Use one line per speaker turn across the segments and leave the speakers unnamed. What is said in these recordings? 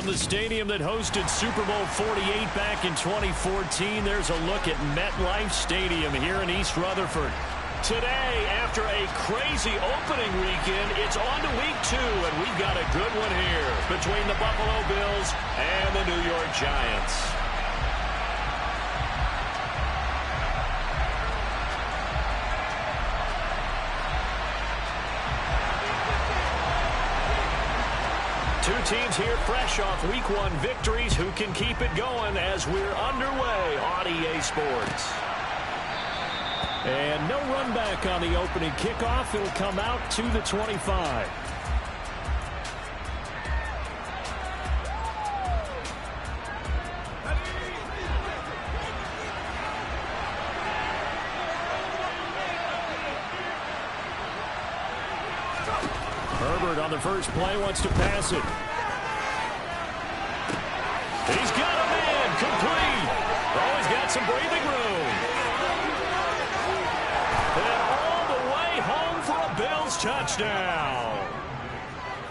From the stadium that hosted Super Bowl 48 back in 2014, there's a look at MetLife Stadium here in East Rutherford. Today, after a crazy opening weekend, it's on to week 2, and we've got a good one here between the Buffalo Bills and the New York Giants. Two teams here fresh off Week 1 victories. Who can keep it going as we're underway on EA Sports? And no run back on the opening kickoff. It'll come out to the 25. Herbert on the first play wants to pass it. He's got a man complete. Oh, he's got some breathing room. And all the way home for a Bills touchdown.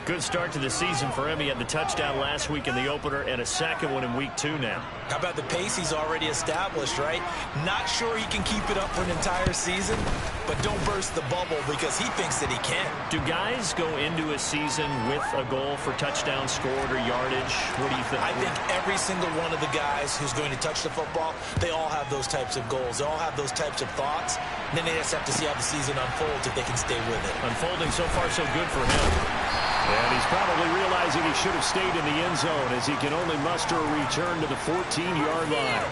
Good start to the season for him. He had the touchdown last week in the opener and a second one in Week 2 now.
How about the pace he's already established, right? Not sure he can keep it up for an entire season, but don't burst the bubble because he thinks that he can.
Do guys go into a season with a goal for touchdown scored or yardage? What do you think?
I think every single one of the guys who's going to touch the football, they all have those types of goals. They all have those types of thoughts. And then they just have to see how the season unfolds if they can stay with it.
Unfolding so far so good for him. And he's probably realizing he should have stayed in the end zone as he can only muster a return to the 14-yard line.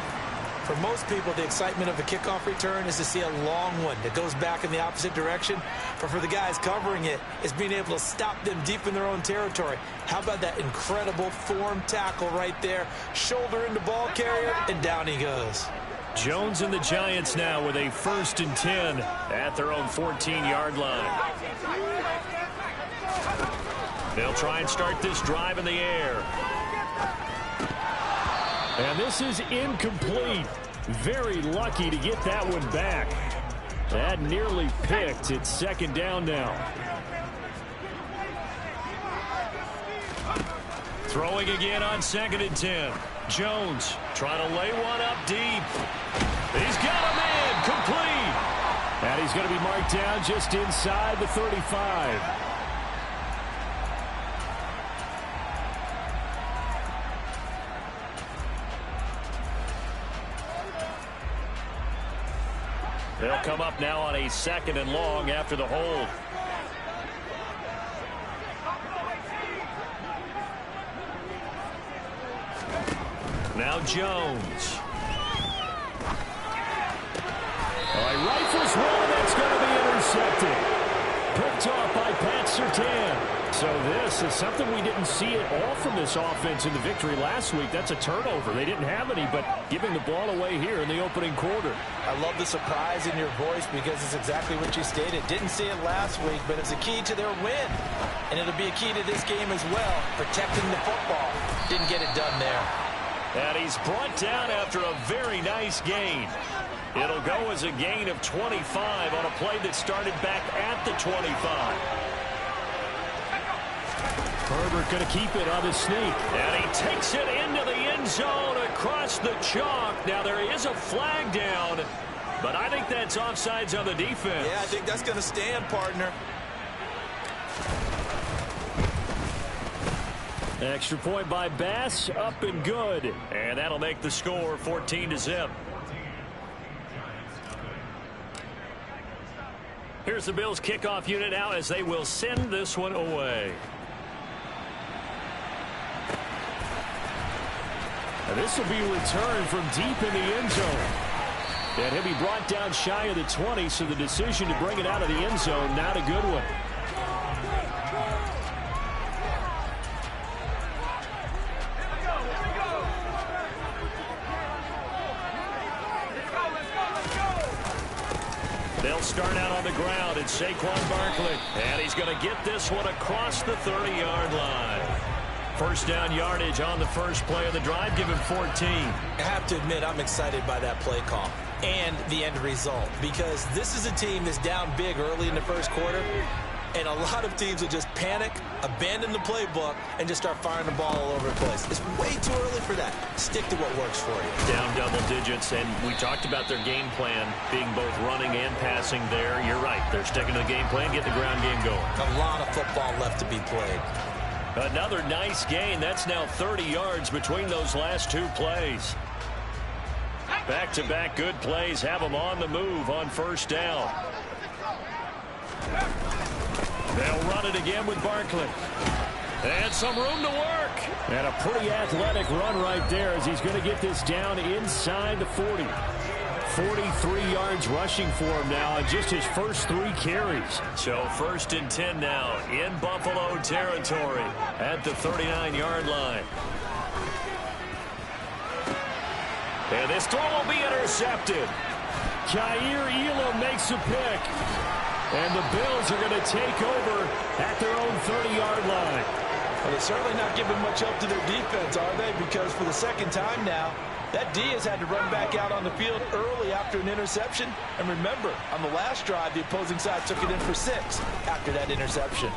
For most people, the excitement of a kickoff return is to see a long one that goes back in the opposite direction. But for the guys covering it, it's being able to stop them deep in their own territory. How about that incredible form tackle right there? Shoulder into ball carrier, and down he goes.
Jones and the Giants now with a 1st and 10 at their own 14-yard line. They'll try and start this drive in the air. And this is incomplete. Very lucky to get that one back. That nearly picked. It's 2nd down now. Throwing again on 2nd and 10. Jones trying to lay one up deep. He's got a man complete. And he's going to be marked down just inside the 35. They'll come up now on a 2nd and long after the hold. Now Jones. All right, rifles one. That's going to be intercepted. Picked off by Pat Surtain. So this is something we didn't see at all from this offense in the victory last week. That's a turnover. They didn't have any, but giving the ball away here in the opening quarter.
I love the surprise in your voice because it's exactly what you stated. Didn't see it last week, but it's a key to their win. And it'll be a key to this game as well, protecting the football. Didn't get it done there.
And he's brought down after a very nice gain. It'll go as a gain of 25 on a play that started back at the 25. Herbert going to keep it on the sneak. And he takes it into the end zone across the chalk. Now there is a flag down, but I think that's offsides on the defense.
Yeah, I think that's going to stand, partner.
Extra point by Bass, up and good. And that'll make the score 14-0. Here's the Bills kickoff unit now as they will send this one away. And this will be returned from deep in the end zone. And he'll be brought down shy of the 20, so the decision to bring it out of the end zone, not a good one. They'll start out on the ground. It's Saquon Barkley. And he's going to get this one across the 30-yard line. First down yardage on the first play of the drive. Give him 14.
I have to admit, I'm excited by that play call and the end result because this is a team that's down big early in the first quarter. And a lot of teams will just panic, abandon the playbook, and just start firing the ball all over the place. It's way too early for that. Stick to what works for you.
Down double digits, and we talked about their game plan being both running and passing there. You're right. They're sticking to the game plan, getting the ground game going.
A lot of football left to be played.
Another nice gain. That's now 30 yards between those last two plays. Back-to-back good plays have them on the move on first down. They'll run it again with Barkley. And some room to work. And a pretty athletic run right there as he's going to get this down inside the 40. 43 yards rushing for him now in just his first 3 carries. So 1st and 10 now in Buffalo territory at the 39-yard line. And this throw will be intercepted. Kaiir Elam makes a pick. And the Bills are going to take over at their own 30-yard line.
Well, they're certainly not giving much help to their defense, are they? Because for the second time now, that D has had to run back out on the field early after an interception. And remember, on the last drive, the opposing side took it in for 6 after that interception.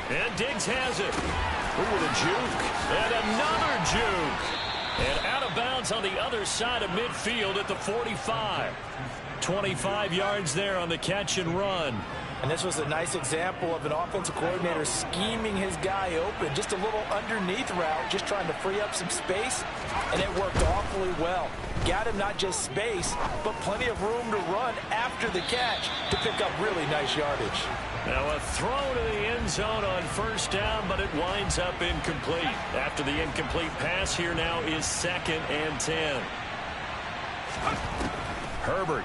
And Diggs has it. Ooh, with a juke. And another juke. And out of bounds on the other side of midfield at the 45. 25 yards there on the catch and run.
And this was a nice example of an offensive coordinator scheming his guy open. Just a little underneath route, just trying to free up some space. And it worked awfully well. Got him not just space, but plenty of room to run after the catch to pick up really nice yardage.
Now a throw to the end zone on first down, but it winds up incomplete. After the incomplete pass, here now is 2nd and 10. Herbert.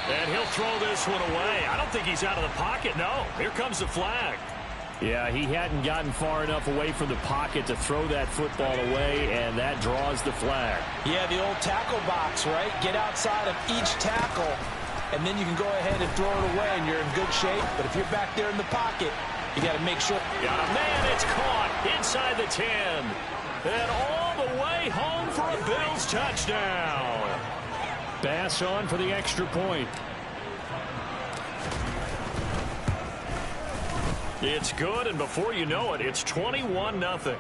And he'll throw this one away. I don't think he's out of the pocket. No, here comes the flag. Yeah, he hadn't gotten far enough away from the pocket to throw that football away, and that draws the flag.
Yeah, the old tackle box, right? Get outside of each tackle, and then you can go ahead and throw it away, and you're in good shape. But if you're back there in the pocket, you got to make sure.
Got a man, it's caught inside the 10. And all the way home for a Bills touchdown. Bass on for the extra point. It's good, and before you know it, it's 21-0.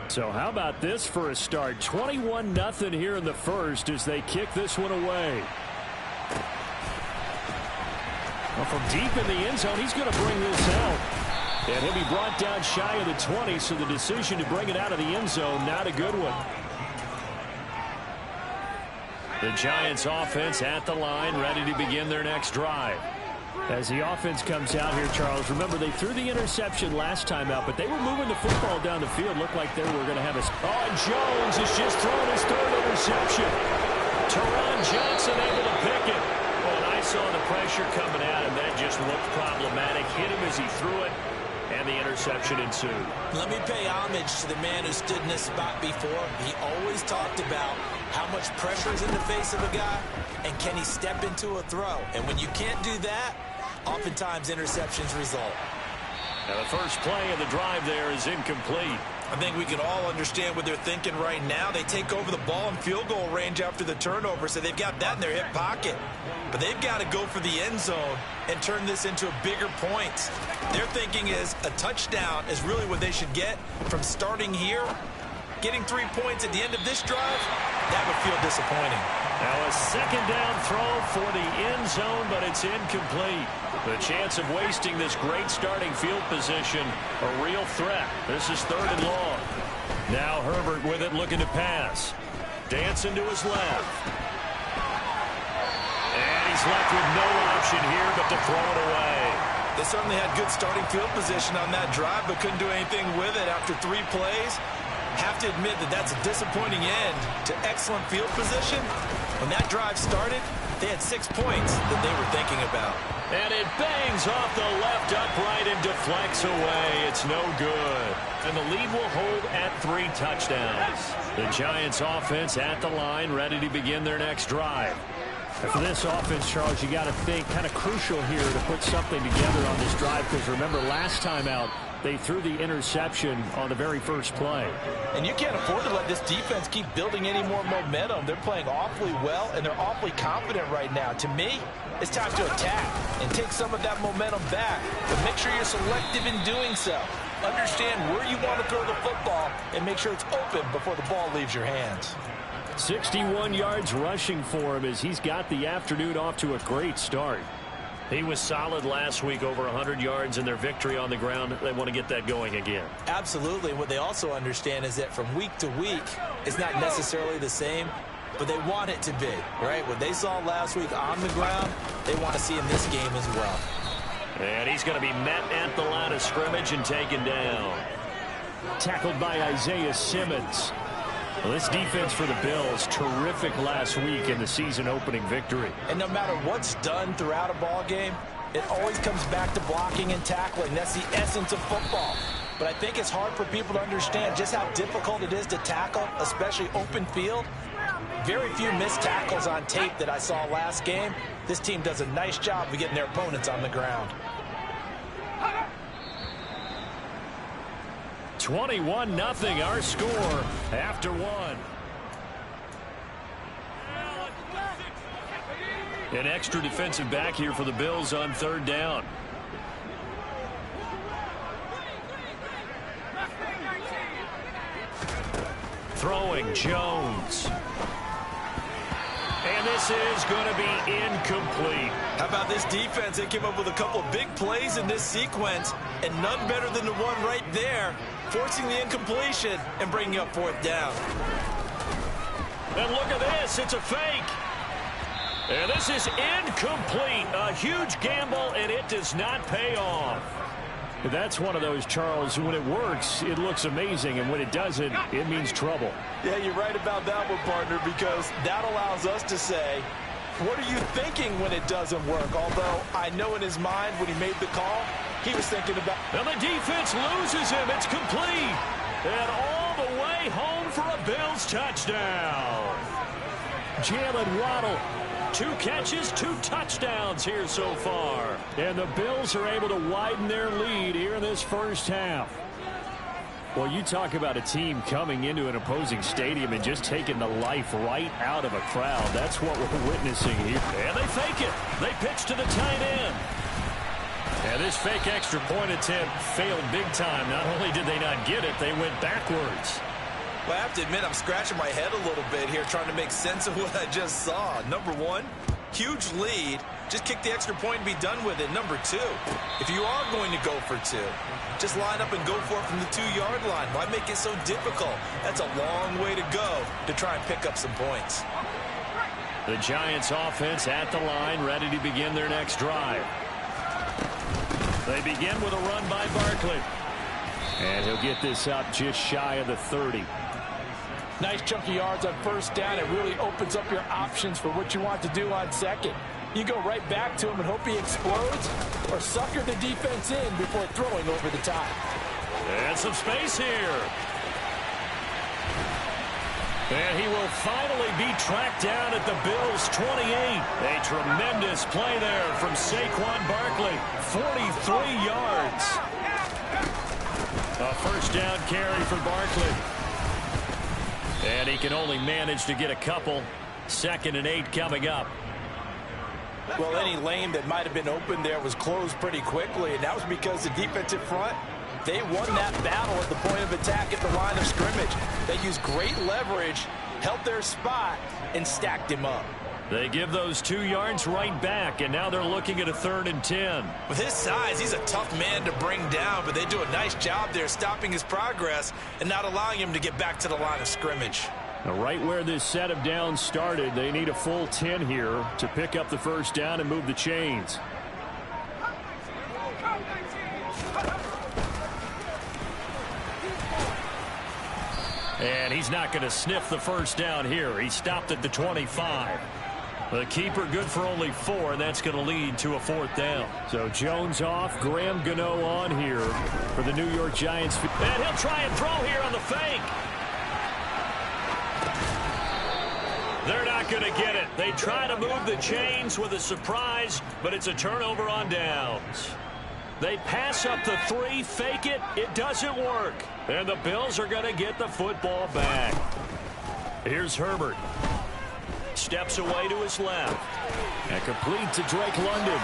So how about this for a start? 21-0 here in the first as they kick this one away. Well, from deep in the end zone, he's going to bring this out. And he'll be brought down shy of the 20, so the decision to bring it out of the end zone, not a good one. The Giants offense at the line, ready to begin their next drive. As the offense comes out here, Charles, remember they threw the interception last time out, but they were moving the football down the field. Looked like they were going to have a... Oh, Jones has just thrown his 3rd interception. Teron Johnson able to pick it. Oh, and I saw the pressure coming at him. That just looked problematic. Hit him as he threw it. And the interception ensued.
Let me pay homage to the man who stood in this spot before. He always talked about how much pressure is in the face of a guy, and can he step into a throw? And when you can't do that, oftentimes interceptions result.
Now the first play of the drive there is incomplete.
I think we can all understand what they're thinking right now. They take over the ball in field goal range after the turnover, so they've got that in their hip pocket. But they've got to go for the end zone and turn this into a bigger point. Their thinking is a touchdown is really what they should get from starting here. Getting 3 points at the end of this drive, that would feel disappointing.
Now a 2nd down throw for the end zone, but it's incomplete. The chance of wasting this great starting field position, a real threat. This is 3rd and long. Now Herbert with it, looking to pass. Dancing to his left. And he's left with no option here but to throw it away.
They certainly had good starting field position on that drive, but couldn't do anything with it after 3 plays. Have to admit that that's a disappointing end to excellent field position. When that drive started, they had 6 points that they were thinking about.
And it bangs off the left upright and deflects away. It's no good. And the lead will hold at 3 touchdowns. The Giants offense at the line, ready to begin their next drive. And for this offense, Charles, you got to think kind of crucial here to put something together on this drive, because remember last time out, They threw the interception on the very first play.
And you can't afford to let this defense keep building any more momentum. They're playing awfully well, and they're awfully confident right now. To me, it's time to attack and take some of that momentum back. But make sure you're selective in doing so. Understand where you want to throw the football and make sure it's open before the ball leaves your hands.
61 yards rushing for him as he's got the afternoon off to a great start. He was solid last week, over 100 yards in their victory on the ground. They want to get that going again.
Absolutely. What they also understand is that from week to week, it's not necessarily the same, but they want it to be, right? What they saw last week on the ground, they want to see in this game as well.
And he's going to be met at the line of scrimmage and taken down. Tackled by Isaiah Simmons. Well, this defense for the Bills, terrific last week in the season-opening victory.
And no matter what's done throughout a ball game, it always comes back to blocking and tackling. That's the essence of football. But I think it's hard for people to understand just how difficult it is to tackle, especially open field. Very few missed tackles on tape that I saw last game. This team does a nice job of getting their opponents on the ground.
21-0 our score after one. An extra defensive back here for the Bills on third down. Throwing Jones. And this is going to be incomplete.
How about this defense? They came up with a couple of big plays in this sequence, and none better than the one right there, forcing the incompletion and bringing up fourth down.
And look at this. It's a fake. And this is incomplete. A huge gamble, and it does not pay off. That's one of those, Charles, when it works, it looks amazing, and when it doesn't, it means trouble.
Yeah, you're right about that one, partner, because that allows us to say, what are you thinking when it doesn't work? Although I know in his mind when he made the call, he was thinking about...
And the defense loses him. It's complete. And all the way home for a Bills touchdown. Jalen Waddle. 2 catches, 2 touchdowns here so far. And the Bills are able to widen their lead here in this first half. Well, you talk about a team coming into an opposing stadium and just taking the life right out of a crowd. That's what we're witnessing here. And they fake it. They pitch to the tight end. And this fake extra point attempt failed big time. Not only did they not get it, they went backwards.
Well, I have to admit, I'm scratching my head a little bit here trying to make sense of what I just saw. Number one, huge lead. Just kick the extra point and be done with it. Number two, if you are going to go for 2, just line up and go for it from the 2-yard line. Why make it so difficult? That's a long way to go to try and pick up some points.
The Giants offense at the line, ready to begin their next drive. They begin with a run by Barkley. And he'll get this up just shy of the 30.
Nice chunky yards on first down. It really opens up your options for what you want to do on second. You go right back to him and hope he explodes, or sucker the defense in before throwing over the top.
And some space here. And he will finally be tracked down at the Bills' 28. A tremendous play there from Saquon Barkley. 43 yards. A first down carry for Barkley. And he can only manage to get a couple. 2nd and 8 coming up.
Well, any lane that might have been open there was closed pretty quickly, and that was because the defensive front, they won that battle at the point of attack at the line of scrimmage. They used great leverage, held their spot, and stacked him up.
They give those 2 yards right back, and now they're looking at a 3rd and 10.
With his size, he's a tough man to bring down, but they do a nice job there stopping his progress and not allowing him to get back to the line of scrimmage.
Now, right where this set of downs started, they need a full 10 here to pick up the first down and move the chains. And he's not going to sniff the first down here. He stopped at the 25. The keeper good for only 4, and that's going to lead to a 4th down. So Jones off, Graham Gano on here for the New York Giants. And he'll try and throw here on the fake. They're not going to get it. They try to move the chains with a surprise, but it's a turnover on downs. They pass up the 3, fake it. It doesn't work. And the Bills are going to get the football back. Here's Herbert. Steps away to his left. And complete to Drake London.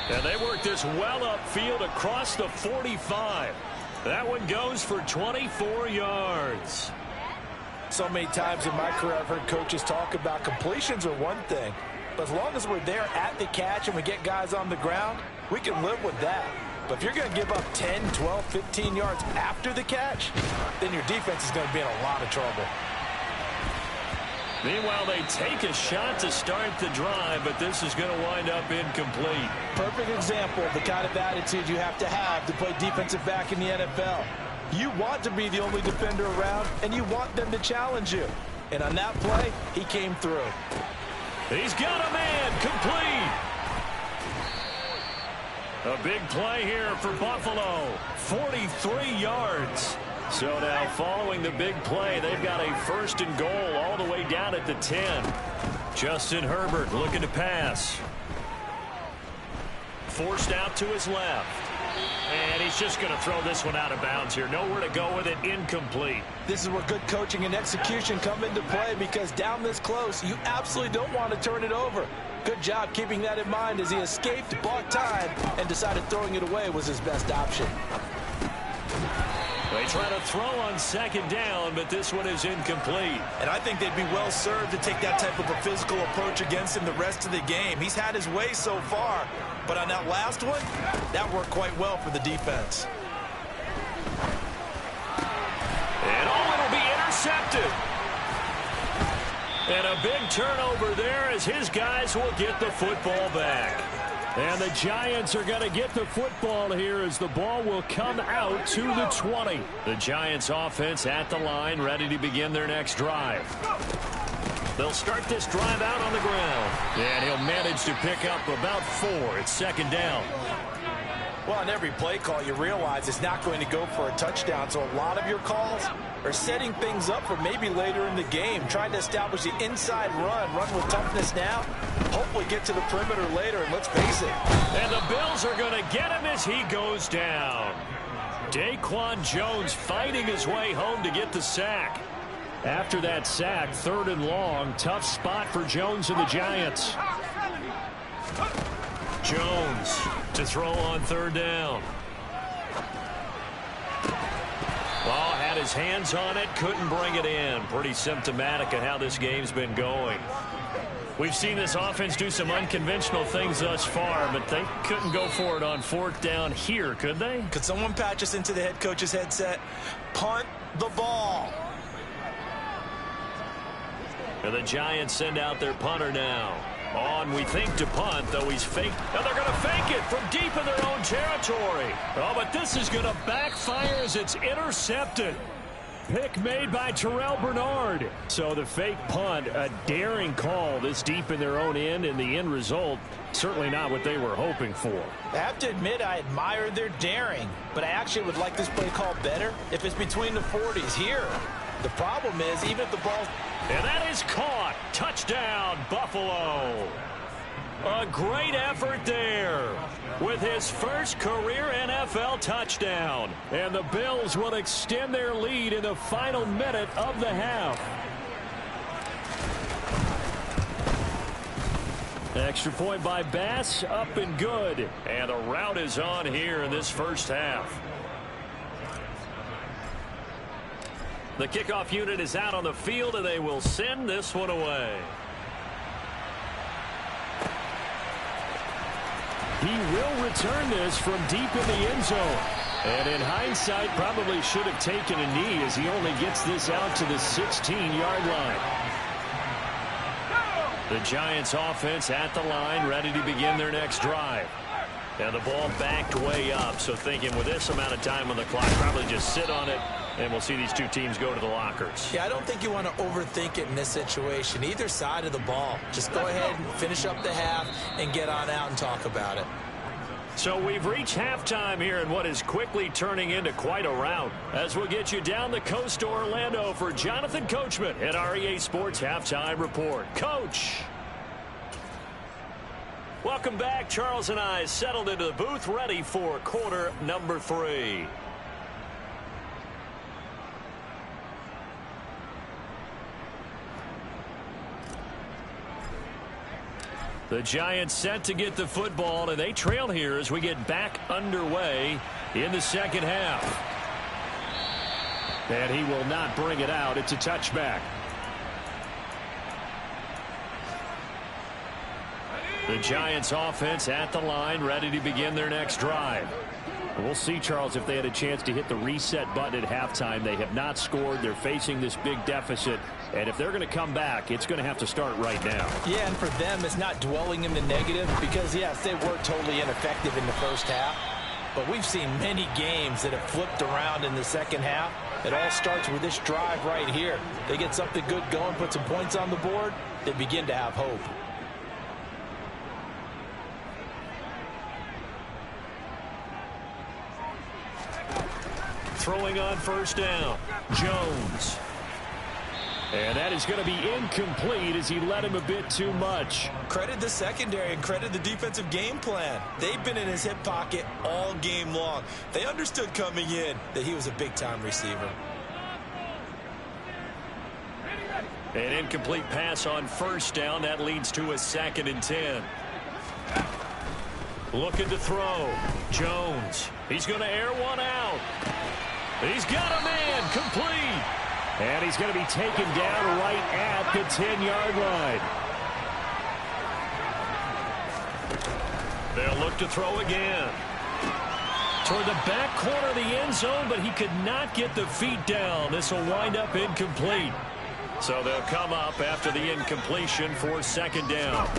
And they work this well upfield across the 45. That one goes for 24 yards.
So many times in my career I've heard coaches talk about completions are one thing. But as long as we're there at the catch and we get guys on the ground, we can live with that. But if you're going to give up 10, 12, 15 yards after the catch, then your defense is going to be in a lot of trouble.
Meanwhile, they take a shot to start the drive, but this is going to wind up incomplete.
Perfect example of the kind of attitude you have to play defensive back in the NFL. You want to be the only defender around, and you want them to challenge you. And on that play, he came through.
He's got a man, complete. A big play here for Buffalo, 43 yards. So now following the big play, they've got a 1st and goal all the way down at the 10. Justin Herbert looking to pass. Forced out to his left. And he's just going to throw this one out of bounds here. Nowhere to go with it, incomplete.
This is where good coaching and execution come into play, because down this close, you absolutely don't want to turn it over. Good job keeping that in mind as he escaped, bought time, and decided throwing it away was his best option.
They try to throw on 2nd down, but this one is incomplete.
And I think they'd be well served to take that type of a physical approach against him the rest of the game. He's had his way so far, but on that last one, that worked quite well for the defense.
And it'll be intercepted. And a big turnover there as his guys will get the football back. And the Giants are going to get the football here as the ball will come out to the 20. The Giants offense at the line, ready to begin their next drive. They'll start this drive out on the ground. And he'll manage to pick up about 4. It's 2nd down.
Well, on every play call, you realize it's not going to go for a touchdown. So a lot of your calls are setting things up for maybe later in the game, trying to establish the inside run with toughness now, hopefully get to the perimeter later, and let's face it.
And the Bills are going to get him as he goes down. Daquan Jones fighting his way home to get the sack. After that sack, 3rd and long, tough spot for Jones and the Giants. Jones to throw on 3rd down. Well, had his hands on it, couldn't bring it in. Pretty symptomatic of how this game's been going. We've seen this offense do some unconventional things thus far, but they couldn't go for it on 4th down here, could they?
Could someone patch us into the head coach's headset? Punt the ball.
And the Giants send out their punter now. On, we think, to punt, though he's faked. And they're going to fake it from deep in their own territory. Oh, but this is going to backfire as it's intercepted. Pick made by Terrell Bernard. So the fake punt, a daring call this deep in their own end, and the end result, certainly not what they were hoping for.
I have to admit, I admire their daring, but I actually would like this play call better if it's between the 40s here. The problem is, even if the ball...
And that is caught. Touchdown, Buffalo. A great effort there with his first career NFL touchdown. And the Bills will extend their lead in the final minute of the half. Extra point by Bass, up and good. And the route is on here in this first half. The kickoff unit is out on the field, and they will send this one away. He will return this from deep in the end zone. And in hindsight, probably should have taken a knee as he only gets this out to the 16-yard line. The Giants offense at the line, ready to begin their next drive. And the ball backed way up, so thinking with this amount of time on the clock, probably just sit on it, and we'll see these two teams go to the lockers.
Yeah, I don't think you want to overthink it in this situation. Either side of the ball. Just go ahead and finish up the half and get on out and talk about it.
So we've reached halftime here in what is quickly turning into quite a rout. As we'll get you down the coast to Orlando for Jonathan Coachman at our EA Sports Halftime Report. Coach! Well, Welcome back. Charles and I settled into the booth, ready for quarter number 3. The Giants set to get the football, and they trail here as we get back underway in the second half. And he will not bring it out. It's a touchback. The Giants offense at the line, ready to begin their next drive. We'll see, Charles, if they had a chance to hit the reset button at halftime. They have not scored. They're facing this big deficit. And if they're going to come back, it's going to have to start right now.
Yeah, and for them, it's not dwelling in the negative because, yes, they were totally ineffective in the first half. But we've seen many games that have flipped around in the second half. It all starts with this drive right here. They get something good going, put some points on the board, they begin to have hope.
Throwing on first down, Jones. And that is going to be incomplete as he led him a bit too much.
Credit the secondary and credit the defensive game plan. They've been in his hip pocket all game long. They understood coming in that he was a big-time receiver.
An incomplete pass on first down. That leads to a 2nd and 10. Looking to throw. Jones. He's going to air one out. He's got a man complete. And he's going to be taken down right at the 10-yard line. They'll look to throw again. Toward the back corner of the end zone, but he could not get the feet down. This will wind up incomplete. So they'll come up after the incompletion for 2nd down.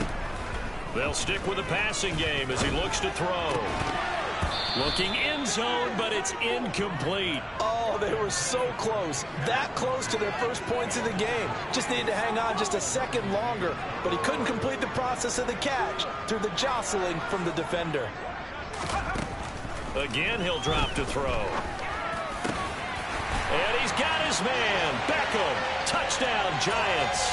They'll stick with the passing game as he looks to throw. Looking end zone, but it's incomplete.
Oh, they were so close. That close to their first points of the game. Just needed to hang on just a second longer, but he couldn't complete the process of the catch through the jostling from the defender.
Again, he'll drop to throw. And he's got his man. Beckham. Touchdown, Giants.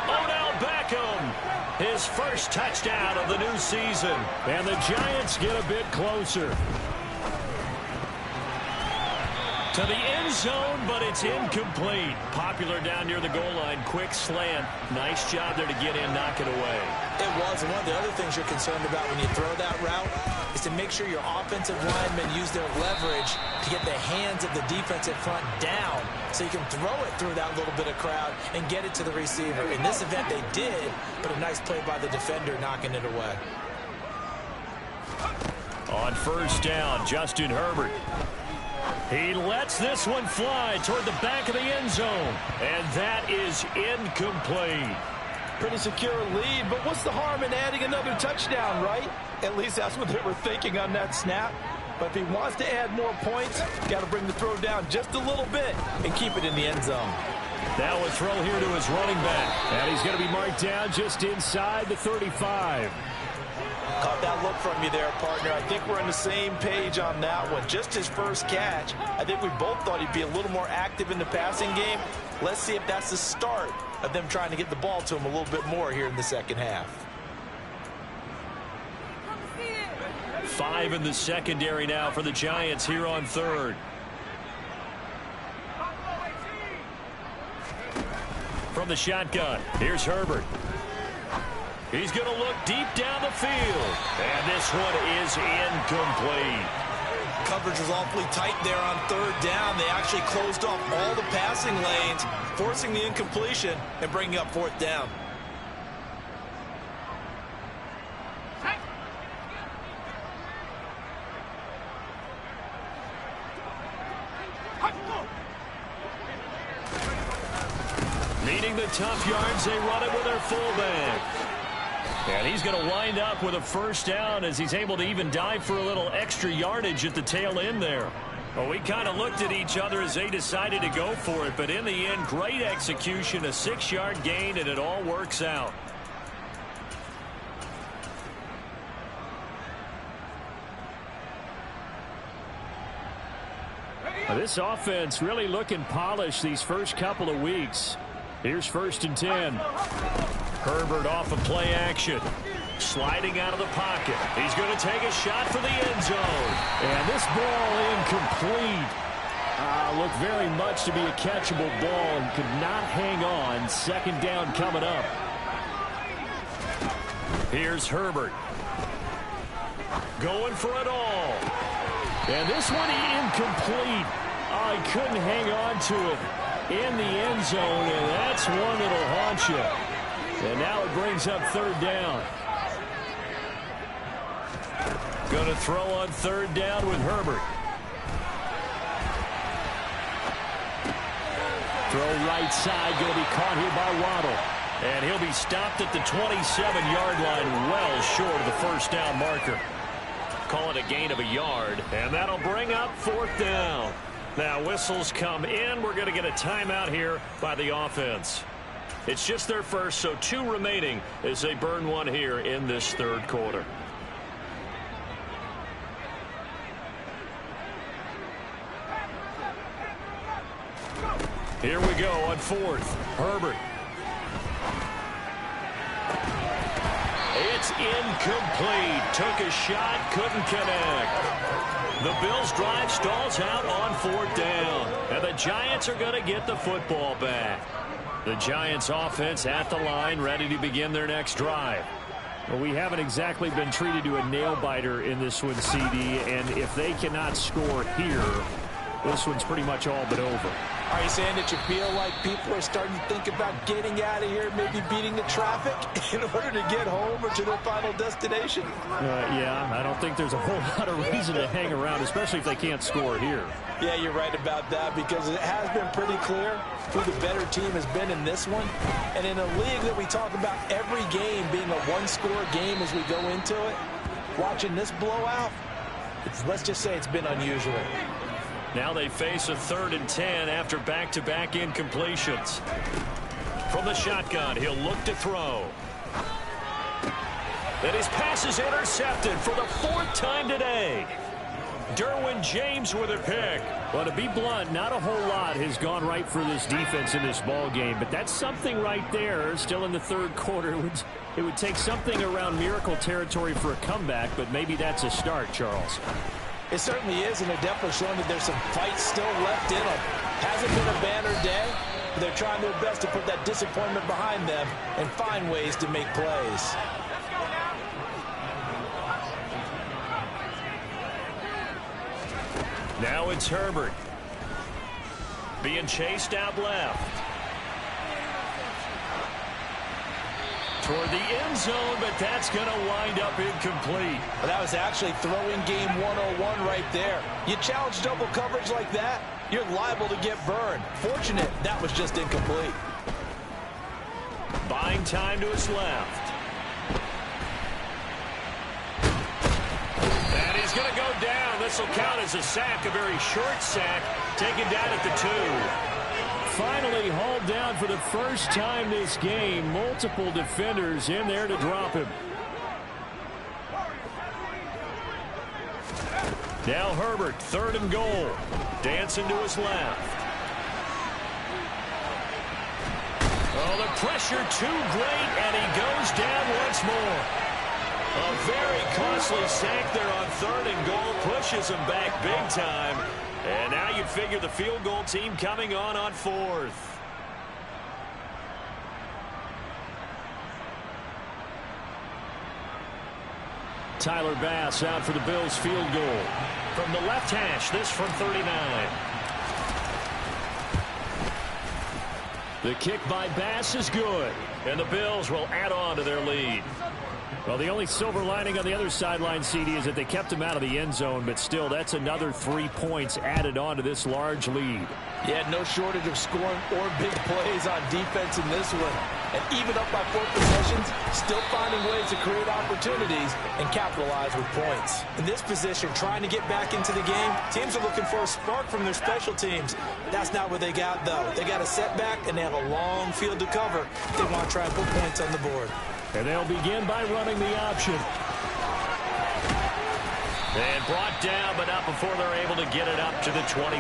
Odell Beckham. His first touchdown of the new season. And the Giants get a bit closer to the end zone, but it's incomplete. Popular down near the goal line. Quick slant. Nice job there to get in, knock it away.
It was, and one of the other things you're concerned about when you throw that route is to make sure your offensive linemen use their leverage to get the hands of the defensive front down so you can throw it through that little bit of crowd and get it to the receiver. In this event, they did, but a nice play by the defender knocking it away.
On first down, Justin Herbert. He lets this one fly toward the back of the end zone, and that is incomplete.
Pretty secure lead, but what's the harm in adding another touchdown, right? At least that's what they were thinking on that snap. But if he wants to add more points, got to bring the throw down just a little bit and keep it in the end zone.
Now a throw here to his running back, and he's going to be marked down just inside the 35.
Caught that look from you there, partner. I think we're on the same page on that one. Just his first catch. I think we both thought he'd be a little more active in the passing game. Let's see if that's the start of them trying to get the ball to him a little bit more here in the second half.
5 in the secondary now for the Giants here on third. From the shotgun, here's Herbert. He's going to look deep down the field. And this one is incomplete.
Coverage was awfully tight there on third down. They actually closed off all the passing lanes, forcing the incompletion and bringing up fourth down.
Needing the tough yards, they run it with their fullback. And he's going to wind up with a first down as he's able to even dive for a little extra yardage at the tail end there. Well, we kind of looked at each other as they decided to go for it, but in the end, great execution, a 6-yard gain, and it all works out. This offense really looking polished these first couple of weeks. Here's 1st and 10. Herbert off of play action. Sliding out of the pocket. He's going to take a shot for the end zone.
And this ball incomplete. Looked very much to be a catchable ball and could not hang on. Second down coming up.
Here's Herbert. Going for it all.
And this one incomplete. He couldn't hang on to it in the end zone, and that's one that'll haunt you. And now it brings up third down.
Going to throw on third down with Herbert.
Throw right side, going to be caught here by Waddle.
And he'll be stopped at the 27-yard line, well short of the first down marker. Call it a gain of a yard, and that'll bring up fourth down. Now whistles come in. We're going to get a timeout here by the offense. It's just their first, so 2 remaining as they burn one here in this third quarter. Here we go on fourth. Herbert. It's incomplete. Took a shot, couldn't connect. The Bills' drive stalls out on fourth down. And the Giants are going to get the football back. The Giants' offense at the line, ready to begin their next drive.
Well, we haven't exactly been treated to a nail-biter in this one, CD. And if they cannot score here, this one's pretty much all but over.
Are you saying that you feel like people are starting to think about getting out of here, maybe beating the traffic in order to get home or to their final destination?
Yeah, I don't think there's a whole lot of reason to hang around, especially if they can't score here.
Yeah, you're right about that, because it has been pretty clear who the better team has been in this one. And in a league that we talk about every game being a one-score game as we go into it, watching this blowout, let's just say it's been unusual.
Now they face a 3rd and 10 after back-to-back incompletions. From the shotgun, he'll look to throw. And his pass is intercepted for the 4th time today. Derwin James with a pick.
Well, to be blunt, not a whole lot has gone right for this defense in this ball game, but that's something right there. Still in the third quarter. It would take something around miracle territory for a comeback, but maybe that's a start, Charles.
It certainly is, and they're definitely showing that there's some fight still left in them. Hasn't been a banner day, but they're trying their best to put that disappointment behind them and find ways to make plays.
Now it's Herbert. Being chased out left. Toward the end zone, but that's going to wind up incomplete.
Well, that was actually throwing game 101 right there. You challenge double coverage like that, you're liable to get burned. Fortunate that was just incomplete.
Buying time to his left. And he's going to go down. This will count as a sack, a very short sack, taken down at the 2.
Finally hauled down for the first time this game. Multiple defenders in there to drop him.
Now Herbert, 3rd and goal. Dancing to his left. Oh, the pressure too great, and he goes down once more. A very costly sack there on 3rd and goal. Pushes him back big time. And now you'd figure the field goal team coming on 4th.
Tyler Bass out for the Bills field goal.
From the left hash, this from 39.
The kick by Bass is good.
And the Bills will add on to their lead.
Well, the only silver lining on the other sideline, CD, is that they kept him out of the end zone, but still, that's another 3 points added on to this large lead.
Yeah, no shortage of scoring or big plays on defense in this one. And even up by 4 possessions, still finding ways to create opportunities and capitalize with points. In this position, trying to get back into the game, teams are looking for a spark from their special teams. That's not what they got, though. They got a setback, and they have a long field to cover if they want to try and put points on the board.
And they'll begin by running the option.
And brought down, but not before they're able to get it up to the 25.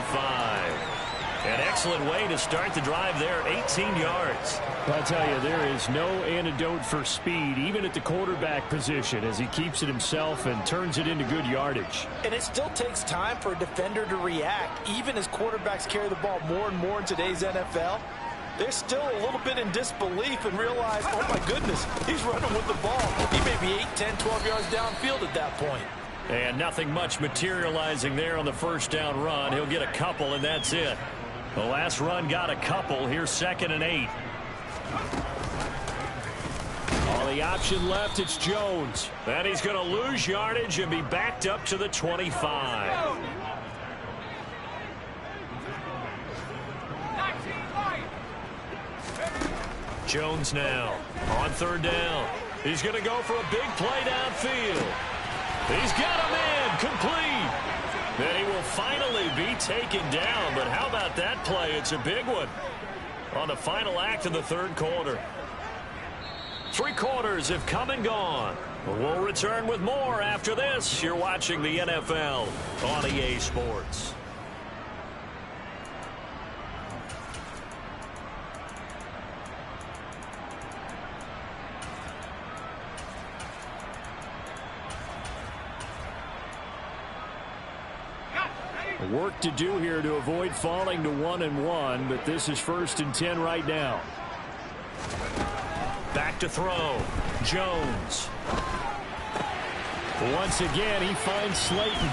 An excellent way to start the drive there, 18 yards.
I'll tell you, there is no antidote for speed, even at the quarterback position, as he keeps it himself and turns it into good yardage.
And it still takes time for a defender to react. Even as quarterbacks carry the ball more and more in today's NFL, they're still a little bit in disbelief and realize, oh my goodness, he's running with the ball. He may be 8, 10, 12 yards downfield at that point.
And nothing much materializing there on the first down run. He'll get a couple, and that's it. The last run got a couple. Here's 2nd and 8.
All the option left, it's Jones.
And he's going to lose yardage and be backed up to the 25. Jones now on 3rd down. He's going to go for a big play downfield. He's got him in, complete. And he will finally be taken down. But how about that play? It's a big one on the final act of the 3rd quarter. 3 quarters have come and gone. We'll return with more after this. You're watching the NFL on EA Sports.
Work to do here to avoid falling to 1-1, but this is 1st and 10 right now.
Back to throw. Jones.
Once again, he finds Slayton.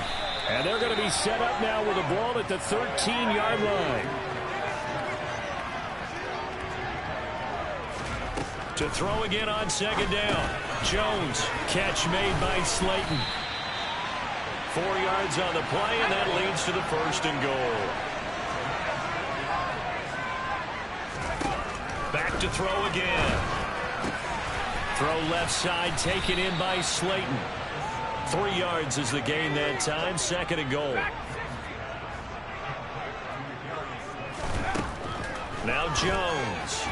And they're going to be set up now with a ball at the 13-yard line.
To throw again on 2nd down. Jones. Catch made by Slayton. 4 yards on the play, and that leads to the 1st and goal. Back to throw again. Throw left side, taken in by Slayton. 3 yards is the gain that time, 2nd and goal. Now Jones.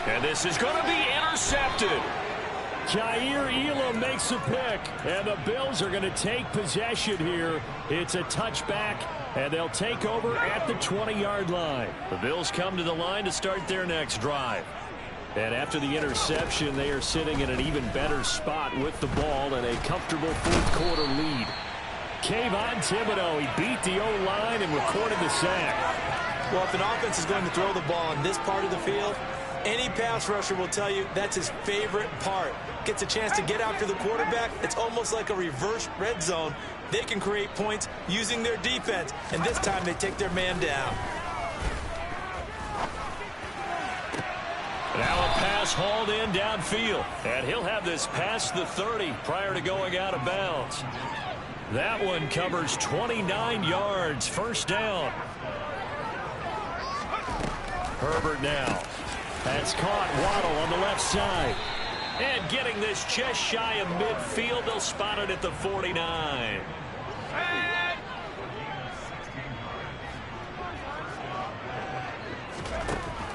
And this is going to be intercepted.
Jair Elam makes a pick, and the Bills are going to take possession here. It's a touchback, and they'll take over at the 20-yard line.
The Bills come to the line to start their next drive.
And after the interception, they are sitting in an even better spot with the ball and a comfortable 4th quarter lead. Kayvon Thibodeaux, he beat the O-line and recorded the sack.
Well, if an offense is going to throw the ball in this part of the field, any pass rusher will tell you that's his favorite part. Gets a chance to get after the quarterback. It's almost like a reverse red zone. They can create points using their defense, and this time they take their man down.
Now a pass hauled in downfield, and he'll have this past the 30 prior to going out of bounds. That one covers 29 yards, 1st down. Herbert now. That's caught. Waddle on the left side. And getting this just shy of midfield. They'll spot it at the 49.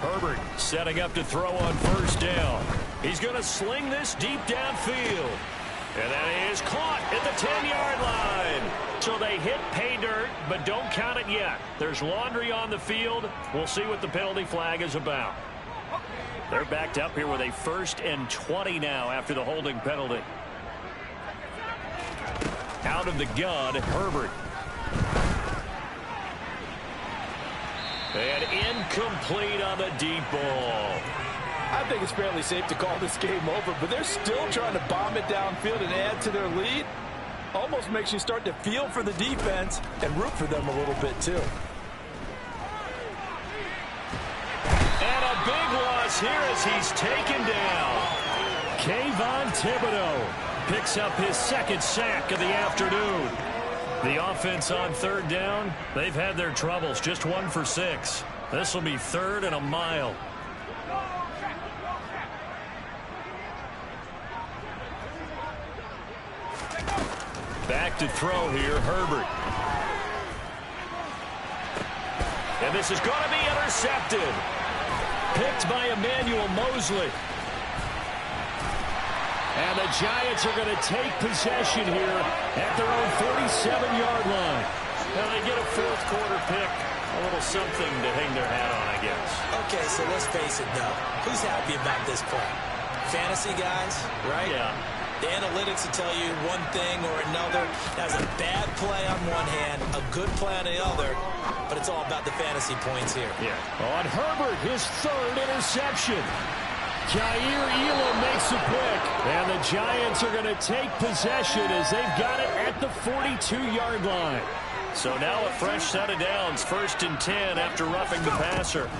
Herbert setting up to throw on 1st down. He's going to sling this deep downfield. And that is caught at the 10-yard line. So they hit pay dirt, but don't count it yet. There's laundry on the field. We'll see what the penalty flag is about. They're backed up here with a 1st and 20 now after the holding penalty. Out of the gun, Herbert. And incomplete on the deep ball.
I think it's fairly safe to call this game over, but they're still trying to bomb it downfield and add to their lead. Almost makes you start to feel for the defense and root for them a little bit, too.
And a big loss here as he's taken down.
Kayvon Thibodeaux
picks up his 2nd sack of the afternoon. The offense on 3rd down, they've had their troubles, just 1 for 6. This will be 3rd and a mile. Back to throw here, Herbert. And this is going to be intercepted. Picked by Emmanuel Mosley.
And the Giants are going to take possession here at their own 47-yard line.
Now they get a 4th quarter pick A little something to hang their hat on, I guess.
Okay, so let's face it, though. Who's happy about this play? Fantasy guys, right?
Yeah.
The analytics will tell you one thing or another. That's a bad play on one hand, a good play on the other, but it's all about the fantasy points here.
Yeah.
On Herbert, his third interception. Jair Elam makes a pick, and the Giants are going to take possession as they've got it at the 42-yard line.
So now a fresh set of downs, 1st and 10 after roughing the passer.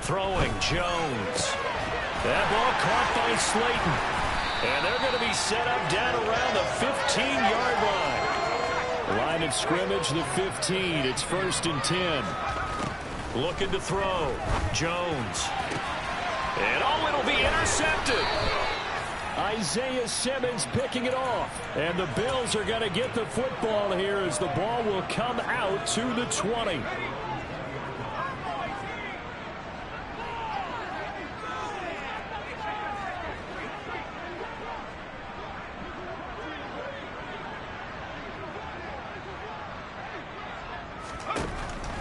Throwing Jones. That ball caught by Slayton. And they're going to be set up down around the 15-yard line.
Line of scrimmage, the 15. It's 1st and 10.
Looking to throw. Jones. And oh, it'll be intercepted.
Isaiah Simmons picking it off. And the Bills are going to get the football here as the ball will come out to the 20.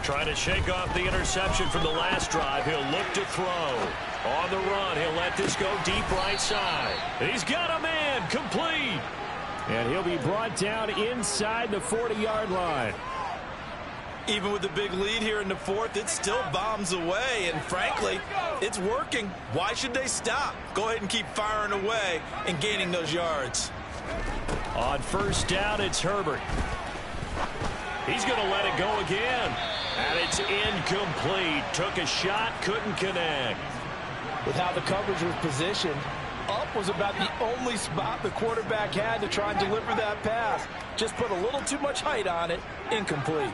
Trying to shake off the interception from the last drive. He'll look to throw. On the run, he'll let this go deep right side. He's got a man, complete.
And he'll be brought down inside the 40-yard line.
Even with the big lead here in the 4th, it still bombs away, and frankly, it's working. Why should they stop? Go ahead and keep firing away and gaining those yards.
On 1st down, it's Herbert. He's going to let it go again. And it's incomplete. Took a shot, couldn't connect.
With how the coverage was positioned, up was about the only spot the quarterback had to try and deliver that pass. Just put a little too much height on it. Incomplete.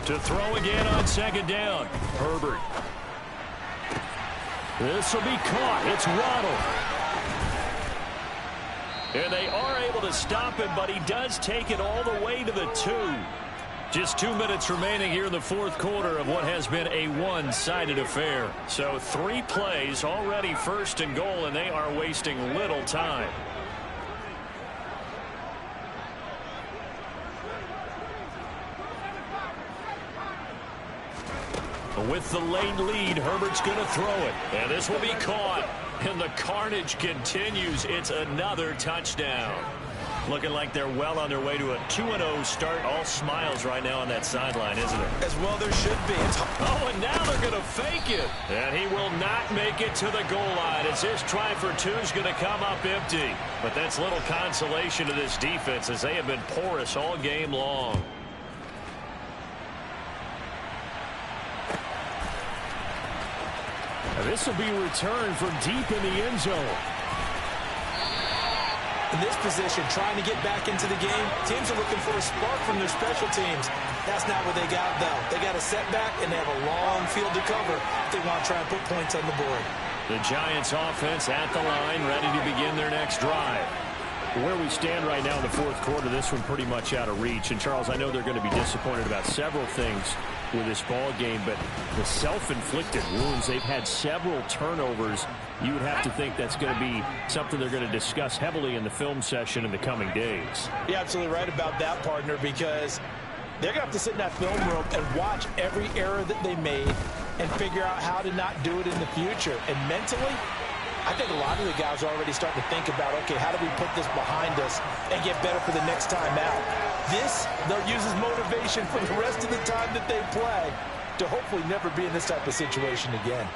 To throw again on 2nd down. Herbert.
This will be caught. It's Waddle.
And they are able to stop him, but he does take it all the way to the 2. Just 2 minutes remaining here in the 4th quarter of what has been a one-sided affair. So 3 plays already 1st and goal, and they are wasting little time. With the late lead, Herbert's going to throw it. And this will be caught. And the carnage continues. It's another touchdown. Looking like they're well on their way to a 2-0 start. All smiles right now on that sideline, isn't it?
As well there should be.
Oh, and now they're going to fake it. And he will not make it to the goal line as this try for 2 is going to come up empty. But that's little consolation to this defense as they have been porous all game long.
This will be returned from deep in the end zone.
In this position, trying to get back into the game, teams are looking for a spark from their special teams. That's not what they got, though. They got a setback, and they have a long field to cover if they want to try and put points on the board.
The Giants offense at the line, ready to begin their next drive.
Where we stand right now in the 4th quarter, this one pretty much out of reach. And, Charles, I know they're going to be disappointed about several things with this ball game, but the self-inflicted wounds, they've had several turnovers. You would have to think that's going to be something they're going to discuss heavily in the film session in the coming days.
You're absolutely right about that, partner, because they're going to have to sit in that film room and watch every error that they made and figure out how to not do it in the future. And mentally, I think a lot of the guys are already starting to think about, okay, how do we put this behind us and get better for the next time out? This, they'll use as motivation for the rest of the time that they play to hopefully never be in this type of situation again.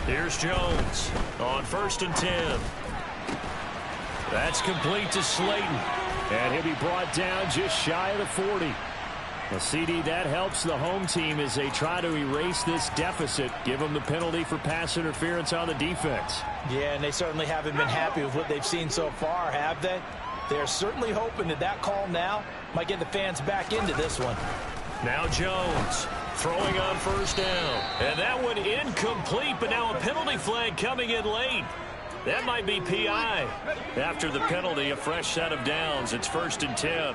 Here's Jones on 1st and 10. That's complete to Slayton.
And he'll be brought down just shy of the 40. Well, CD, that helps the home team as they try to erase this deficit, give them the penalty for pass interference on the defense.
Yeah, and they certainly haven't been happy with what they've seen so far, have they? They're certainly hoping that that call now might get the fans back into this one.
Now Jones throwing on 1st down. And that one incomplete, but now a penalty flag coming in late. That might be PI. After the penalty, a fresh set of downs. It's 1st and 10.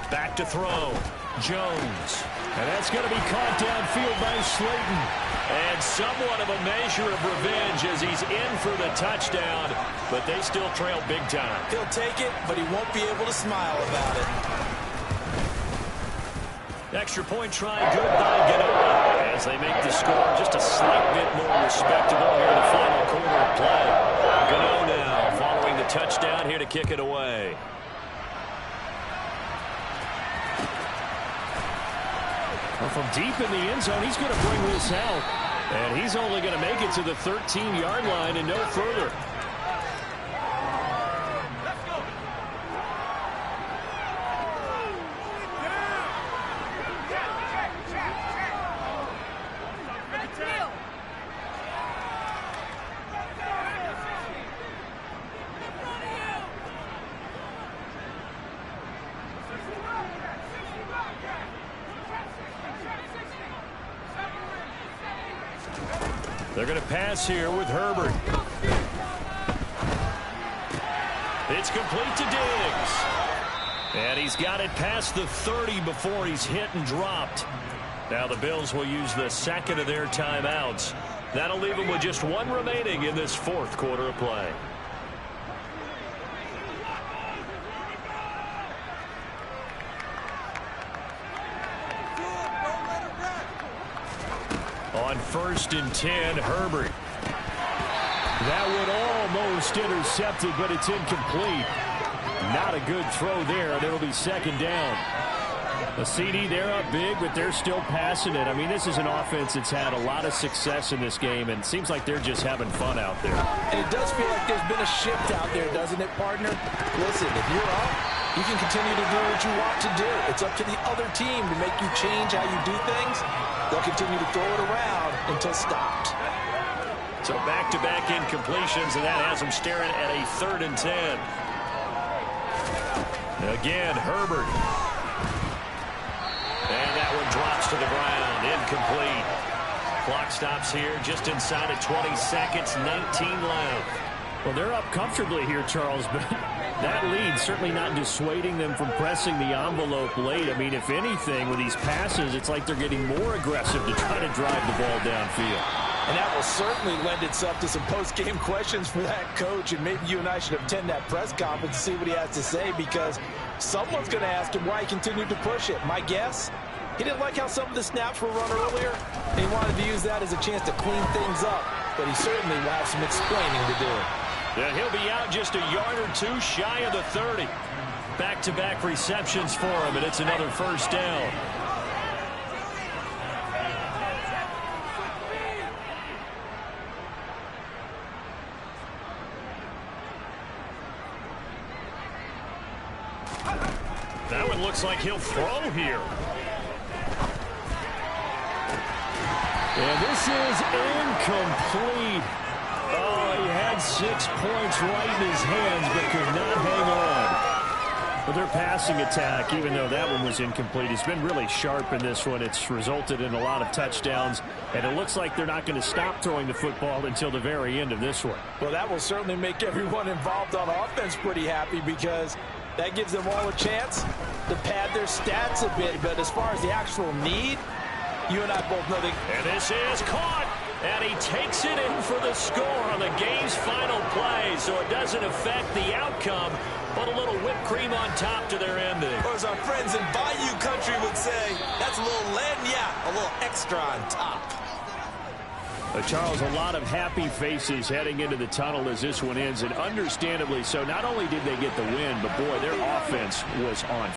Back to throw. Jones. And that's going to be caught downfield by Slayton. And somewhat of a measure of revenge as he's in for the touchdown, but they still trail big time.
He'll take it, but he won't be able to smile about it.
Extra point try good by Ganoa as they make the score just a slight bit more respectable here in the final quarter of play. Ganoa now following the touchdown here to kick it away.
Well, from deep in the end zone, he's going to bring this out. And he's only going to make it to the 13-yard line and no further. They're going to pass here with Herbert.
It's complete to Diggs. And he's got it past the 30 before he's hit and dropped. Now the Bills will use the second of their timeouts. That'll leave them with just one remaining in this fourth quarter of play. On 1st and 10, Herbert. That one almost intercepted, but it's incomplete. Not a good throw there, and it'll be second down. A CD, they're up big, but they're still passing it. I mean, this is an offense that's had a lot of success in this game, and it seems like they're just having fun out there.
And it does feel like there's been a shift out there, doesn't it, partner? Listen, if you're up, you can continue to do what you want to do. It's up to the other team to make you change how you do things. They'll continue to throw it around until stopped.
So back-to-back incompletions, and that has them staring at a 3rd and 10. Again, Herbert. And that one drops to the ground. Incomplete. Clock stops here just inside of 20 seconds, 19 left.
Well, they're up comfortably here, Charles, but that lead certainly not dissuading them from pressing the envelope late. I mean, if anything, with these passes, it's like they're getting more aggressive to try to drive the ball downfield.
And that will certainly lend itself to some post-game questions for that coach, and maybe you and I should attend that press conference to see what he has to say, because someone's going to ask him why he continued to push it. My guess, he didn't like how some of the snaps were run earlier, and he wanted to use that as a chance to clean things up, but he certainly will have some explaining to do.
Yeah, he'll be out just a yard or two shy of the 30. Back-to-back receptions for him, and it's another first down. That one looks like he'll throw here.
And this is incomplete. Oh, he had 6 points right in his hands, but could not hang on. But their passing attack, even though that one was incomplete, has been really sharp in this one. It's resulted in a lot of touchdowns, and it looks like they're not going to stop throwing the football until the very end of this one.
Well, that will certainly make everyone involved on offense pretty happy, because that gives them all a chance to pad their stats a bit. But as far as the actual need, you and I both know that.
And this is caught. And he takes it in for the score on the game's final play. So it doesn't affect the outcome, but a little whipped cream on top to their ending.
Or as our friends in Bayou Country would say, that's a little lagniappe, a little extra on top.
Charles, a lot of happy faces heading into the tunnel as this one ends, and understandably so. Not only did they get the win, but boy, their offense was on